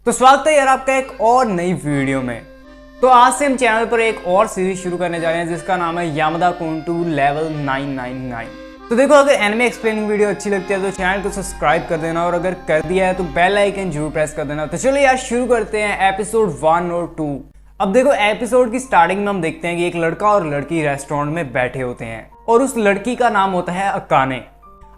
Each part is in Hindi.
तो स्वागत है यार आपका एक और नई वीडियो में। तो आज से हम चैनल पर एक और सीरीज शुरू करने जा रहे हैं जिसका नाम है यामादा कुंटू लेवल 999। तो देखो, अगर एनिमे एक्सप्लेनिंग वीडियो अच्छी लगती है तो चैनल को सब्सक्राइब कर देना, और अगर कर दिया है तो बेल आइकन जरूर प्रेस कर देना। तो चलो यार शुरू करते हैं एपिसोड 1 और 2। अब देखो, एपिसोड की स्टार्टिंग में हम देखते हैं कि एक लड़का और लड़की रेस्टोरेंट में बैठे होते हैं और उस लड़की का नाम होता है अकाने।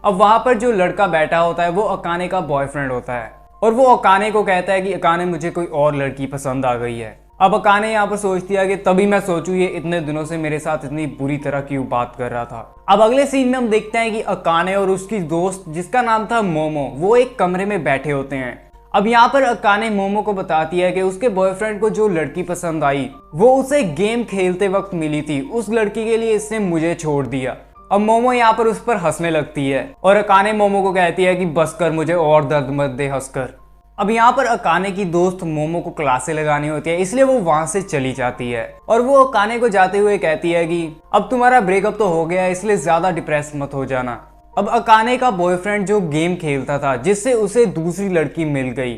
अब वहां पर जो लड़का बैठा होता है वो अकाने का बॉयफ्रेंड होता है और वो अकाने को कहता है कि अकाने मुझे कोई और लड़की पसंद आ गई है। अब अकाने यहाँ पर सोचती है कि तभी मैं सोचूं ये इतने दिनों से मेरे साथ इतनी बुरी तरह क्यों बात कर रहा था। अब अगले सीन में हम देखते हैं कि अकाने और उसकी दोस्त जिसका नाम था मोमो, वो एक कमरे में बैठे होते हैं। अब यहाँ पर अकाने मोमो को बताती है कि उसके बॉयफ्रेंड को जो लड़की पसंद आई वो उसे गेम खेलते वक्त मिली थी, उस लड़की के लिए इसने मुझे छोड़ दिया। अब मोमो यहाँ पर उस पर हंसने लगती है और अकाने मोमो को कहती है कि बस कर, मुझे और दर्द मत दे, हंसकर। अब यहाँ पर अकाने की दोस्त मोमो को क्लासे लगानी होती है, इसलिए वो वहां से चली जाती है और वो अकाने को जाते हुए कहती है कि अब तुम्हारा ब्रेकअप तो हो गया, इसलिए ज्यादा डिप्रेस मत हो जाना। अब अकाने का बॉयफ्रेंड जो गेम खेलता था जिससे उसे दूसरी लड़की मिल गई,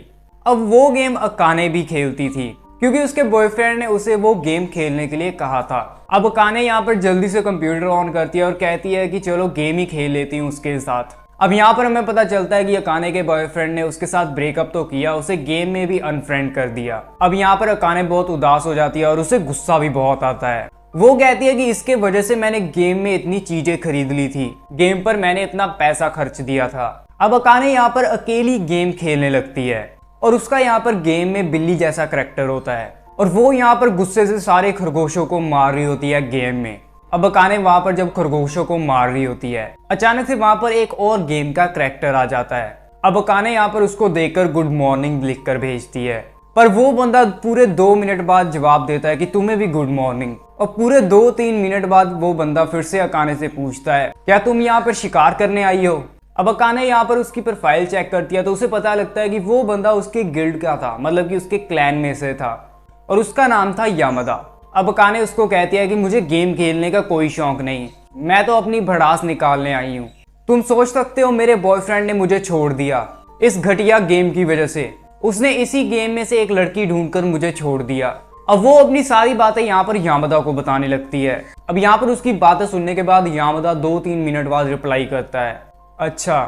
अब वो गेम अकाने भी खेलती थी क्योंकि उसके बॉयफ्रेंड ने उसे वो गेम खेलने के लिए कहा था। अब अकाने यहाँ पर जल्दी से कंप्यूटर ऑन करती है और कहती है कि चलो गेम ही खेल लेती हूँ उसके साथ। अब यहाँ पर हमें पता चलता है कि अकाने के बॉयफ्रेंड ने उसके साथ ब्रेकअप तो किया, उसे गेम में भी अनफ्रेंड कर दिया। अब यहाँ पर अकाने बहुत उदास हो जाती है और उसे गुस्सा भी बहुत आता है। वो कहती है कि इसके वजह से मैंने गेम में इतनी चीजें खरीद ली थी, गेम पर मैंने इतना पैसा खर्च दिया था। अब अकाने यहाँ पर अकेली गेम खेलने लगती है और उसका यहाँ पर गेम में बिल्ली जैसा करैक्टर होता है और वो यहाँ पर गुस्से से सारे खरगोशों को मार रही होती है गेम में। अब अकाने वहां पर जब खरगोशों को मार रही होती है, अचानक से वहां पर एक और गेम का करैक्टर आ जाता है। अब अकाने यहाँ पर उसको देखकर गुड मॉर्निंग लिखकर भेजती है, पर वो बंदा पूरे 2 मिनट बाद जवाब देता है कि तुम्हें भी गुड मॉर्निंग। और पूरे 2-3 मिनट बाद वो बंदा फिर से अकाने से पूछता है क्या तुम यहाँ पर शिकार करने आई हो। अब अकाने यहाँ पर उसकी प्रोफाइल चेक करती है तो उसे पता लगता है कि वो बंदा उसके गिल्ड का था, मतलब कि उसके क्लैन में से था और उसका नाम था यामादा। अब अकाने उसको कहती है कि मुझे गेम खेलने का कोई शौक नहीं, मैं तो अपनी भड़ास निकालने आई हूँ। तुम सोच सकते हो मेरे बॉयफ्रेंड ने मुझे छोड़ दिया इस घटिया गेम की वजह से, उसने इसी गेम में से एक लड़की ढूंढकर मुझे छोड़ दिया। अब वो अपनी सारी बातें यहाँ पर यामादा को बताने लगती है। अब यहाँ पर उसकी बातें सुनने के बाद यामादा 2-3 मिनट बाद रिप्लाई करता है, अच्छा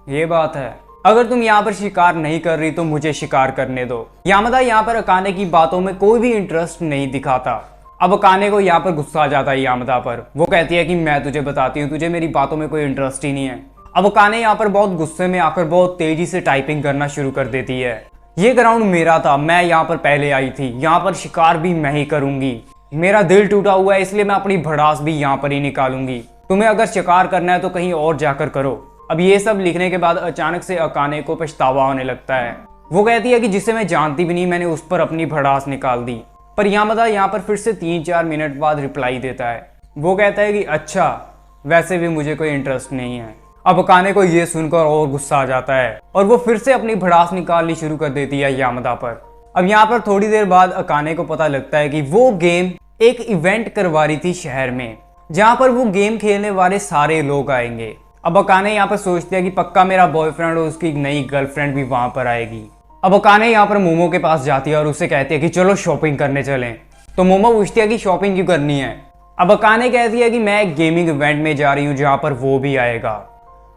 ये बात है, अगर तुम यहाँ पर शिकार नहीं कर रही तो मुझे शिकार करने दो। यामादा यहाँ पर अकाने की बातों में कोई भी इंटरेस्ट नहीं दिखाता। अब अकाने को यहाँ पर गुस्सा आ जाता है यामादा पर। वो कहती है कि मैं तुझे बताती हूँ, तुझे मेरी बातों में कोई इंटरेस्ट ही नहीं है। अब अकाने यहाँ पर बहुत गुस्से में आकर बहुत तेजी से टाइपिंग करना शुरू कर देती है, ये ग्राउंड मेरा था, मैं यहाँ पर पहले आई थी, यहाँ पर शिकार भी मैं ही करूंगी, मेरा दिल टूटा हुआ है इसलिए मैं अपनी भड़ास भी यहाँ पर ही निकालूंगी, तुम्हें अगर शिकार करना है तो कहीं और जाकर करो। अब ये सब लिखने के बाद अचानक से अकाने को पछतावा होने लगता है। वो कहती है कि जिसे मैं जानती भी नहीं मैंने उस पर अपनी भड़ास निकाल दी। पर यामादा यहाँ पर फिर से 3-4 मिनट बाद रिप्लाई देता है। वो कहता है कि अच्छा वैसे भी मुझे कोई इंटरेस्ट नहीं है। अब अकाने को ये सुनकर और गुस्सा आ जाता है और वो फिर से अपनी भड़ास निकालनी शुरू कर देती है यामादा पर। अब यहाँ पर थोड़ी देर बाद अकाने को पता लगता है कि वो गेम एक इवेंट करवा रही थी शहर में, जहाँ पर वो गेम खेलने वाले सारे लोग आएंगे। अब अकाने यहाँ पर सोचती है कि पक्का मेरा बॉयफ्रेंड और उसकी नई गर्लफ्रेंड भी वहां पर आएगी। अब अकाने यहाँ पर मोमो के पास जाती है और उससे कहती है कि चलो शॉपिंग करने चलें। तो मोमो पूछती है कि शॉपिंग क्यों करनी है। अब अकाने कहती है कि मैं एक गेमिंग इवेंट में जा रही हूँ जहाँ पर वो भी आएगा,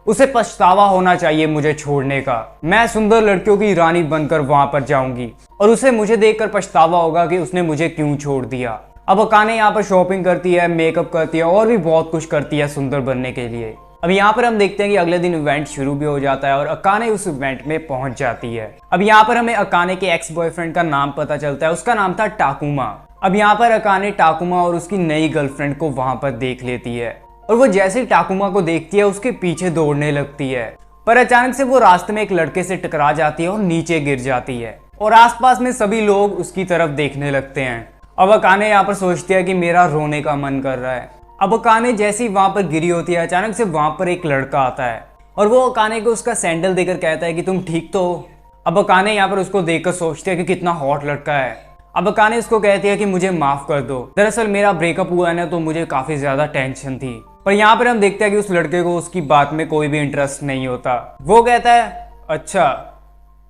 उसे पछतावा होना चाहिए मुझे छोड़ने का, मैं सुंदर लड़कियों की रानी बनकर वहां पर जाऊंगी और उसे मुझे देखकर पछतावा होगा कि उसने मुझे क्यों छोड़ दिया। अब अकाने यहाँ पर शॉपिंग करती है, मेकअप करती है और भी बहुत कुछ करती है सुंदर बनने के लिए। अब यहाँ पर हम देखते हैं कि अगले दिन इवेंट शुरू भी हो जाता है और अकाने उस इवेंट में पहुंच जाती है। अब यहाँ पर हमें अकाने के एक्स बॉयफ्रेंड का नाम पता चलता है, उसका नाम था टाकुमा। अब यहाँ पर अकाने टाकुमा और उसकी नई गर्लफ्रेंड को वहां पर देख लेती है और वो जैसे ही टाकुमा को देखती है उसके पीछे दौड़ने लगती है, पर अचानक से वो रास्ते में एक लड़के से टकरा जाती है और नीचे गिर जाती है और आसपास में सभी लोग उसकी तरफ देखने लगते हैं। अब अकाने यहाँ पर सोचती है कि मेरा रोने का मन कर रहा है। अब अकाने जैसे ही वहां पर गिरी होती है अचानक से वहां पर एक लड़का आता है और वो अकाने को उसका सैंडल देकर कहता है कि तुम ठीक तो हो। अब अकाने यहाँ पर उसको देखकर सोचती है कि कितना हॉट लड़का है। अब अकाने उसको कहती है कि मुझे माफ कर दो, दरअसल मेरा ब्रेकअप हुआ है ना तो मुझे काफी ज्यादा टेंशन थी। पर यहाँ पर हम देखते हैं कि उस लड़के को उसकी बात में कोई भी इंटरेस्ट नहीं होता। वो कहता है अच्छा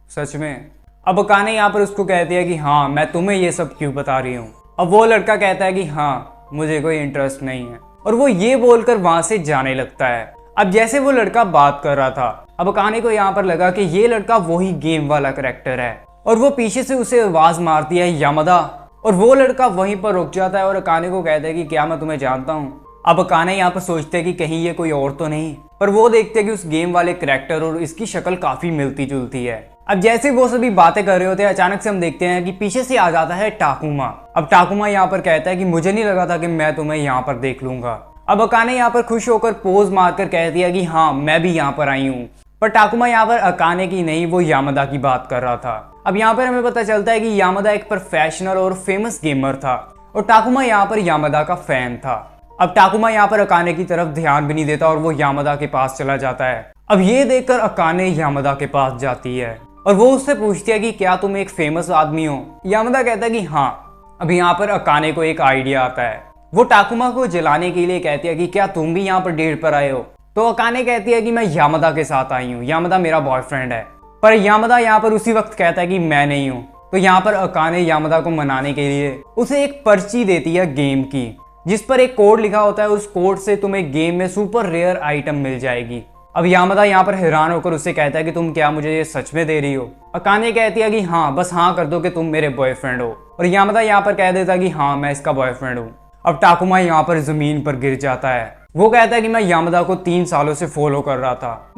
सच में। अब अकाने यहाँ पर उसको कहती है कि हाँ मैं तुम्हें ये सब क्यों बता रही हूँ। अब वो लड़का कहता है कि हाँ मुझे कोई इंटरेस्ट नहीं है, और वो ये बोलकर वहां से जाने लगता है। अब जैसे वो लड़का बात कर रहा था, अब अकाने को यहाँ पर लगा कि ये लड़का वही गेम वाला कैरेक्टर है, और वो पीछे से उसे आवाज मारती है यामदा, और वो लड़का वहीं पर रुक जाता है और अकाने को कहता है कि क्या मैं तुम्हें जानता हूँ। अब अकाने यहाँ पर सोचते हैं कि कहीं ये कोई और तो नहीं, पर वो देखते हैं कि उस गेम वाले कैरेक्टर और इसकी शक्ल काफी मिलती जुलती है। अब जैसे वो सभी बातें कर रहे होते हैं, अचानक से हम देखते हैं कि पीछे से आ जाता है टाकुमा। अब टाकुमा यहाँ पर कहता है कि मुझे नहीं लगा था कि मैं तुम्हें यहाँ पर देख लूंगा। अब अकाने यहाँ पर खुश होकर पोज मारकर कहती है कि हाँ मैं भी यहाँ पर आई हूँ, पर टाकुमा यहाँ पर अकाने की नहीं, वो यामदा की बात कर रहा था। अब यहाँ पर हमें पता चलता है कि यामदा एक प्रोफेशनल और फेमस गेमर था, और टाकुमा यहाँ पर यामदा का फैन था। अब टाकुमा यहाँ पर अकाने की तरफ ध्यान भी नहीं देता और वो यामदा के पास चला जाता है। अब ये देखकर अकाने यामदा के पास जाती है और वो उससे पूछती है कि क्या तुम एक फेमस आदमी हो। यामदा कहता है कि हाँ। अब यहाँ पर अकाने को एक आइडिया आता है, वो टाकुमा को जलाने के लिए कहती है कि क्या तुम भी यहाँ पर डेट पर आए हो। तो अकाने कहती है कि मैं यामदा के साथ आई हूँ, यामदा मेरा बॉयफ्रेंड है। पर यामदा यहाँ पर उसी वक्त कहता है कि मैं नहीं हूँ। तो यहाँ पर अकाने यामदा को मनाने के लिए उसे एक पर्ची देती है गेम की, जिस पर एक कोड लिखा होता है। उस कोड से तुम्हें गेम में सुपर रेयर आइटम मिल जाएगी। अब यामदा यहाँ पर हैरान होकर उससे कहता है कि तुम क्या मुझे ये सच में दे रही हो। अकाने कहती है कि हाँ बस हाँ कर दो कि तुम मेरे बॉयफ्रेंड हो, और यामदा यहाँ पर कह देता है कि हाँ मैं इसका बॉयफ्रेंड हूँ। अब टाकुमा यहाँ पर जमीन पर गिर जाता है। वो कहता है कि मैं यामदा को 3 सालों से फॉलो कर रहा था,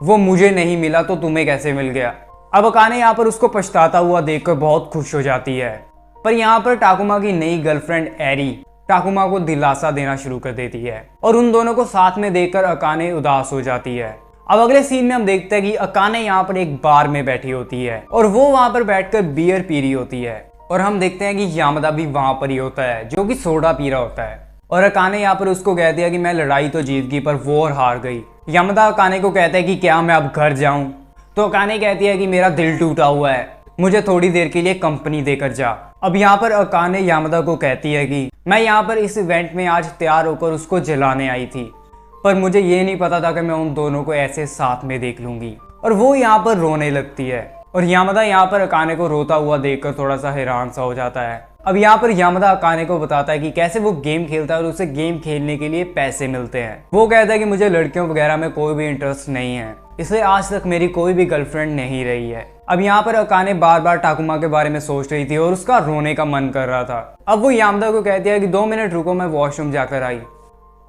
मुझे नहीं मिला तो तुम्हें कैसे मिल गया। अब अकाने यहाँ पर उसको पछताता हुआ देखकर बहुत खुश हो जाती है। पर यहाँ पर टाकुमा की नई गर्लफ्रेंड एरी टाकुमा को दिलासा देना शुरू कर देती है, और उन दोनों को साथ में देखकर अकाने उदास हो जाती है। अब अगले सीन में हम देखते हैं कि अकाने यहाँ पर एक बार में बैठी होती है और वो वहां पर बैठकर बियर पी रही होती है, और हम देखते हैं कि यामदा भी वहां पर ही होता है जो कि सोडा पी रहा होता है। और अकाने यहाँ पर उसको कहती है कि मैं लड़ाई तो जीत गई पर वॉर हार गई। यामदा अकाने को कहता है कि क्या मैं अब घर जाऊं। तो अकाने कहती है कि मेरा दिल टूटा हुआ है, मुझे थोड़ी देर के लिए कंपनी देकर जा। अब यहाँ पर अकाने यामदा को कहती है कि मैं यहाँ पर इस इवेंट में आज तैयार होकर उसको जलाने आई थी, पर मुझे ये नहीं पता था कि मैं उन दोनों को ऐसे साथ में देख लूंगी। और वो यहाँ पर रोने लगती है, और यामदा यहाँ पर अकाने को रोता हुआ देखकर थोड़ा सा हैरान सा हो जाता है। अब यहाँ पर यामदा अकाने को बताता है कि कैसे वो गेम खेलता है और उसे गेम खेलने के लिए पैसे मिलते हैं। वो कहता है कि मुझे लड़कियों वगैरह में कोई भी इंटरेस्ट नहीं है, इसलिए आज तक मेरी कोई भी गर्लफ्रेंड नहीं रही है। अब यहाँ पर अकाने बार बार टाकुमा के बारे में सोच रही थी और उसका रोने का मन कर रहा था। अब वो यामदा को कहती है कि 2 मिनट रुको, मैं वॉशरूम जाकर आई।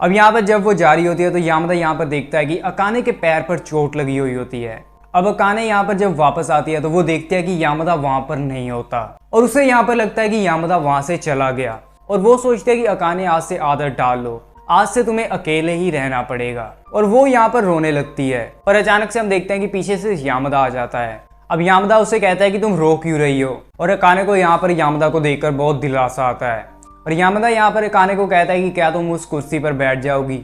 अब यहाँ पर जब वो जा रही होती है तो यामदा यहाँ पर देखता है कि अकाने के पैर पर चोट लगी हुई होती है। अब अकाने यहाँ पर जब वापस आती है तो वो देखती है कि यामदा वहां पर नहीं होता, और उसे यहाँ पर लगता है कि यामदा वहां से चला गया। और वो सोचते है कि अकाने आज से आदत डाल लो, आज से तुम्हें अकेले ही रहना पड़ेगा। और वो यहाँ पर रोने लगती है, और अचानक से हम देखते हैं कि पीछे से यामदा आ जाता है। अब यामदा उसे कहता है कि तुम रो क्यों रही हो, और अकाने को यहाँ पर यामदा को देखकर बहुत दिलासा आता है। और यामदा यहाँ पर अकाने को कहता है कि क्या तुम उस कुर्सी पर बैठ जाओगी।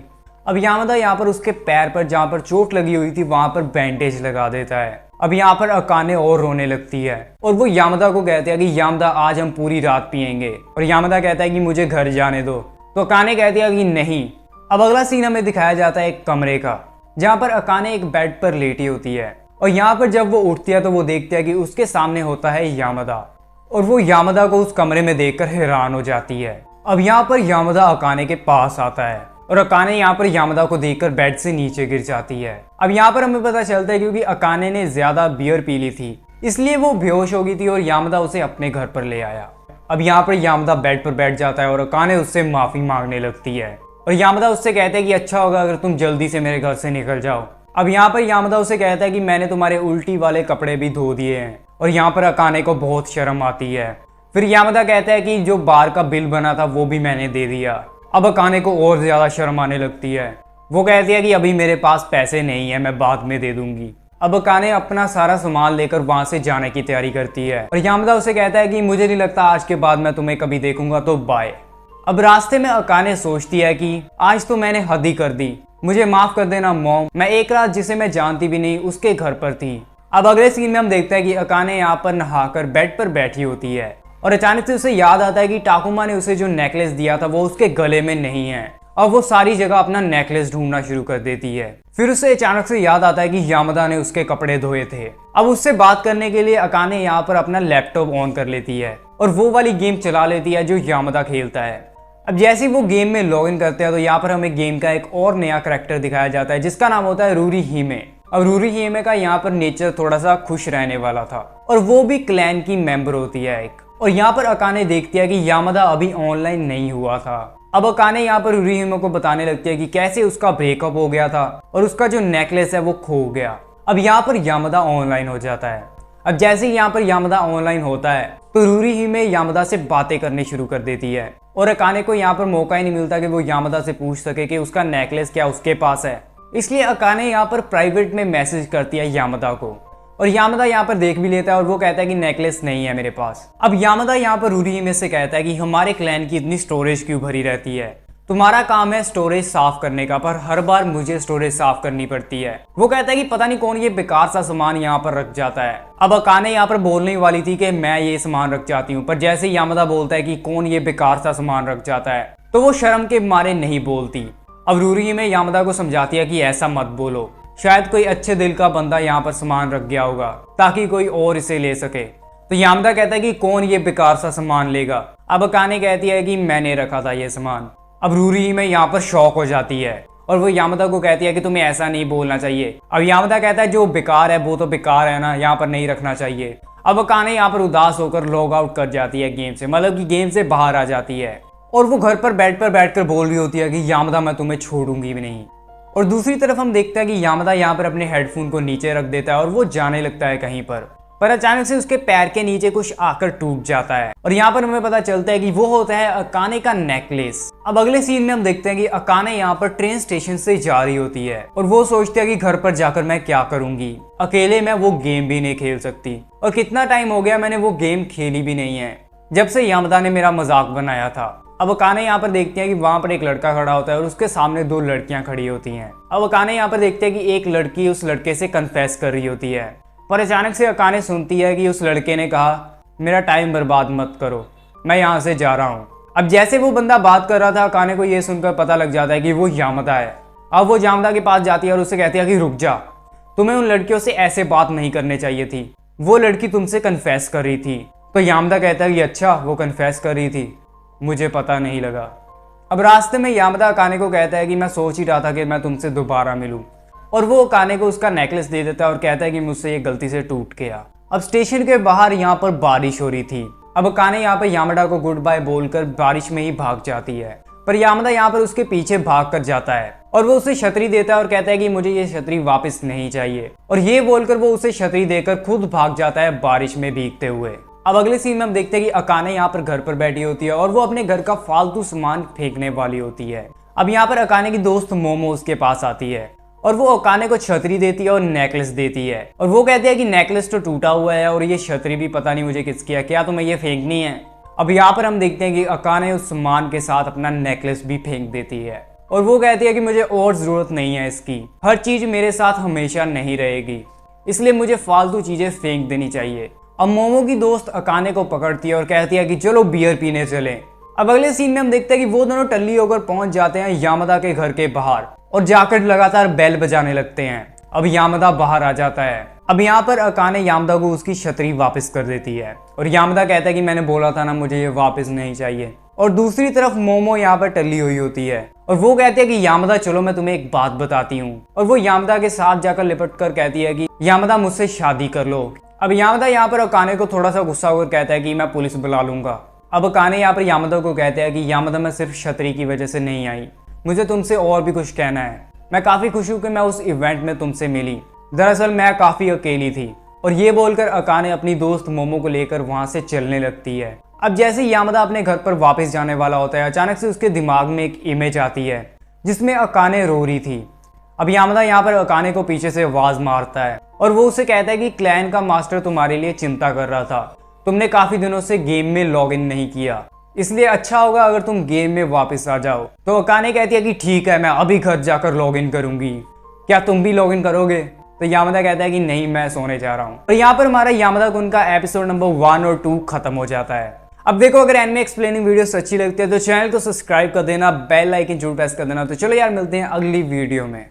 अब यामदा यहाँ पर उसके पैर पर जहाँ पर चोट लगी हुई थी वहां पर बैंडेज लगा देता है। अब यहाँ पर अकाने और रोने लगती है, और वो यामदा को कहते हैं कि यामदा आज हम पूरी रात पियेंगे। और यामदा कहता है कि मुझे घर जाने दो। तो अकाने कहती है कि नहीं। अब अगला सीन हमें दिखाया जाता है एक कमरे का, जहाँ पर अकाने एक बेड पर लेटी होती है, और यहाँ पर जब वो उठती है तो वो देखती है कि उसके सामने होता है यामदा, और वो यामदा को उस कमरे में देखकर हैरान हो जाती है। अब यहाँ पर यामदा अकाने के पास आता है, और अकाने यहाँ पर यामदा को देखकर बेड से नीचे गिर जाती है। अब यहाँ पर हमें पता चलता है क्योंकि अकाने ने ज्यादा बियर पी ली थी, इसलिए वो बेहोश हो गई थी और यामदा उसे अपने घर पर ले आया। अब यहाँ पर यामदा बेड पर बैठ जाता है और अकाने उससे माफी मांगने लगती है, और यामदा उससे कहते हैं कि अच्छा होगा अगर तुम जल्दी से मेरे घर से निकल जाओ। अब यहाँ पर यामदा उसे कहता है कि मैंने तुम्हारे उल्टी वाले कपड़े भी धो दिए हैं, और यहाँ पर अकाने को बहुत शर्म आती है। फिर यामदा कहता है कि जो बार का बिल बना था वो भी मैंने दे दिया। अब अकाने को और ज्यादा शर्म आने लगती है। वो कहती है कि अभी मेरे पास पैसे नहीं है, मैं बाद में दे दूंगी। अब अकाने अपना सारा सामान लेकर वहां से जाने की तैयारी करती है, और यामदा उसे कहता है कि मुझे नहीं लगता आज के बाद मैं तुम्हें कभी देखूंगा, तो बाय। अब रास्ते में अकाने सोचती है कि आज तो मैंने हद ही कर दी, मुझे माफ कर देना मॉम, मैं एक रात जिसे मैं जानती भी नहीं उसके घर पर थी। अब अगले सीन में हम देखते हैं कि अकाने यहाँ पर नहाकर बेड पर बैठी होती है, और अचानक से उसे याद आता है कि टाकुमा ने उसे जो नेकलेस दिया था वो उसके गले में नहीं है। अब वो सारी जगह अपना नेकलेस ढूंढना शुरू कर देती है। फिर उसे अचानक से याद आता है कि यामदा ने उसके कपड़े धोए थे। अब उससे बात करने के लिए अकाने यहाँ पर अपना लैपटॉप ऑन कर लेती है और वो वाली गेम चला लेती है जो यामदा खेलता है। अब जैसे ही वो गेम में लॉग इन करते हैं तो यहाँ पर हमें गेम का एक और नया करैक्टर दिखाया जाता है जिसका नाम होता है रूरी हिमे। अब रूरी हिमे का यहाँ पर नेचर थोड़ा सा खुश रहने वाला था और वो भी क्लैन की मेंबर होती है एक। और यहाँ पर अकाने देखती है कि यामदा अभी ऑनलाइन नहीं हुआ था। अब अकाने यहाँ पर रूरी हिमे को बताने लगती है कि कैसे उसका ब्रेकअप हो गया था और उसका जो नेकलेस है वो खो गया। अब यहाँ पर यामदा ऑनलाइन हो जाता है। अब जैसे ही यहाँ पर यामदा ऑनलाइन होता है तो रूरी हिमे यामदा से बातें करनी शुरू कर देती है और अकाने को यहाँ पर मौका ही नहीं मिलता कि वो यामदा से पूछ सके कि उसका नेकलेस क्या उसके पास है। इसलिए अकाने यहाँ पर प्राइवेट में मैसेज करती है यामदा को और यामदा यहाँ पर देख भी लेता है और वो कहता है कि नेकलेस नहीं है मेरे पास। अब यामदा यहाँ पर रूरी हिमे से कहता है कि हमारे क्लैन की इतनी स्टोरेज क्यों भरी रहती है, तुम्हारा काम है स्टोरेज साफ करने का, पर हर बार मुझे स्टोरेज साफ करनी पड़ती है। वो कहता है कि पता नहीं कौन ये बेकार सा सामान यहाँ पर रख जाता है। अब अकाने यहाँ पर बोलने वाली थी कि मैं ये सामान रख जाती हूँ, पर जैसे यामदा बोलता है कि कौन ये बेकार सा सामान रख जाता है तो वो शर्म के मारे नहीं बोलती। अब रूरी हिमे यामदा को समझाती है कि ऐसा मत बोलो, शायद कोई अच्छे दिल का बंदा यहाँ पर सामान रख गया होगा ताकि कोई और इसे ले सके। तो यामदा कहता है कि कौन ये बेकार सा सामान लेगा। अब अकाने कहती है कि मैंने रखा था ये सामान। अब रूरी हिमे यहाँ पर शॉक हो जाती है और वो यामदा को कहती है कि तुम्हें ऐसा नहीं बोलना चाहिए। अब यामदा कहता है जो बेकार है वो तो बेकार है ना, यहाँ पर नहीं रखना चाहिए। अब अकाने यहाँ पर उदास होकर लॉग आउट कर जाती है गेम से, मतलब कि गेम से बाहर आ जाती है और वो घर पर बैठकर बोल रही होती है कि यामदा मैं तुम्हें छोड़ूंगी भी नहीं। और दूसरी तरफ हम देखते हैं कि यामदा यहाँ पर अपने हेडफोन को नीचे रख देता है और वो जाने लगता है कहीं पर अचानक से उसके पैर के नीचे कुछ आकर टूट जाता है और यहाँ पर हमें पता चलता है कि वो होता है अकाने का नेकलेस। अब अगले सीन में हम देखते हैं कि अकाने यहाँ पर ट्रेन स्टेशन से जा रही होती है और वो सोचती है कि घर पर जाकर मैं क्या करूंगी, अकेले मैं वो गेम भी नहीं खेल सकती और कितना टाइम हो गया मैंने वो गेम खेली भी नहीं है जब से यामदा ने मेरा मजाक बनाया था। अब अकाने यहाँ पर देखते हैं कि वहां पर एक लड़का खड़ा होता है और उसके सामने दो लड़कियां खड़ी होती हैं। अब अकाने यहाँ पर देखते हैं कि एक लड़की उस लड़के से कन्फेस कर रही होती है, पर अचानक से अकाने सुनती है कि उस लड़के ने कहा मेरा टाइम बर्बाद मत करो, मैं यहाँ से जा रहा हूँ। अब जैसे वो बंदा बात कर रहा था अकाने को ये सुनकर पता लग जाता है कि वो यामदा है। अब वो यामदा के पास जाती है और उससे कहती है कि रुक जा, तुम्हें उन लड़कियों से ऐसे बात नहीं करनी चाहिए थी, वो लड़की तुमसे कन्फेस कर रही थी। तो यामदा कहता है कि अच्छा वो कन्फेस कर रही थी, मुझे पता नहीं लगा। अब रास्ते में यामदा अकाने को कहता है कि मैं सोच ही रहा था कि मैं तुमसे दोबारा मिलूं और वो अकाने को उसका नेकलेस दे देता है और कहता है कि मुझसे ये गलती से टूट गया। अब स्टेशन के बाहर यहाँ पर बारिश हो रही थी। अब अकाने यहाँ पर यामदा को गुड बाय बोलकर बारिश में ही भाग जाती है, पर यामदा यहाँ पर उसके पीछे भाग कर जाता है और वो उसे छतरी देता है और कहता है कि मुझे ये छतरी वापस नहीं चाहिए और ये बोलकर वो उसे छतरी देकर खुद भाग जाता है बारिश में भीगते हुए। अब अगले सीन में हम देखते हैं कि अकाने यहाँ पर घर पर बैठी होती है और वो अपने घर का फालतू सामान फेंकने वाली होती है। अब यहाँ पर अकाने की दोस्त मोमो उसके पास आती है और वो अकाने को छतरी देती है और नेकलेस देती है और वो कहती है कि नेकलेस तो टूटा हुआ है और ये छतरी भी पता नहीं मुझे किसकी है, क्या तुम्हें ये फेंकनी है। अब यहाँ पर हम देखते हैं कि अकाने उस सामान के साथ अपना नेकलेस भी फेंक देती है और वो कहती है कि मुझे और जरूरत नहीं है इसकी, हर चीज मेरे साथ हमेशा नहीं रहेगी, इसलिए मुझे फालतू चीजें फेंक देनी चाहिए। अब मोमो की दोस्त अकाने को पकड़ती है और कहती है कि चलो बियर पीने चलें। अब अगले सीन में हम देखते हैं कि वो दोनों टल्ली होकर पहुंच जाते हैं यामदा के घर के बाहर और जाकर लगातार बेल बजाने लगते हैं। अब यामदा बाहर आ जाता है। अब यहाँ पर अकाने यामदा को उसकी छतरी वापस कर देती है और यामदा कहता है कि मैंने बोला था ना मुझे ये वापस नहीं चाहिए। और दूसरी तरफ मोमो यहाँ पर टल्ली हुई होती है और वो कहती है कि यामदा चलो मैं तुम्हें एक बात बताती हूँ और वो यामदा के साथ जाकर लिपट कर कहती है कि यामदा मुझसे शादी कर लो। अब यामदा यहाँ पर अकाने को थोड़ा सा गुस्सा होकर कहता है कि मैं पुलिस बुला लूंगा। अब अकाने यहाँ पर यामदा को कहते हैं कि यामदा मैं सिर्फ छतरी की वजह से नहीं आई, मुझे तुमसे और भी कुछ कहना है। मैं काफी खुश हूँ कि मैं उस इवेंट में तुमसे मिली, दरअसल मैं काफी अकेली थी। और ये बोलकर अकाने अपनी दोस्त मोमो को लेकर वहां से चलने लगती है। अब जैसे यामदा अपने घर पर वापस जाने वाला होता है अचानक से उसके दिमाग में एक इमेज आती है जिसमें अकाने रो रही थी। अब यामदा यहाँ पर अकाने को पीछे से आवाज मारता है और वो उसे कहता है कि क्लैन का मास्टर तुम्हारे लिए चिंता कर रहा था, तुमने काफी दिनों से गेम में लॉग इन नहीं किया, इसलिए अच्छा होगा अगर तुम गेम में वापस आ जाओ। तो अकाने कहती है कि ठीक है मैं अभी घर जाकर लॉग इन करूंगी, क्या तुम भी लॉग इन करोगे? तो यामदा कहता है कि नहीं मैं सोने जा रहा हूँ। तो यहाँ पर हमारा यामदा कुन का एपिसोड नंबर 1 और 2 खत्म हो जाता है। अब देखो, अगर एनिमे एक्सप्लेनिंग वीडियोस अच्छी लगती है तो चैनल को सब्सक्राइब कर देना, बेल आइकन जरूर प्रेस कर देना। तो चलो यार, मिलते हैं अगली वीडियो में।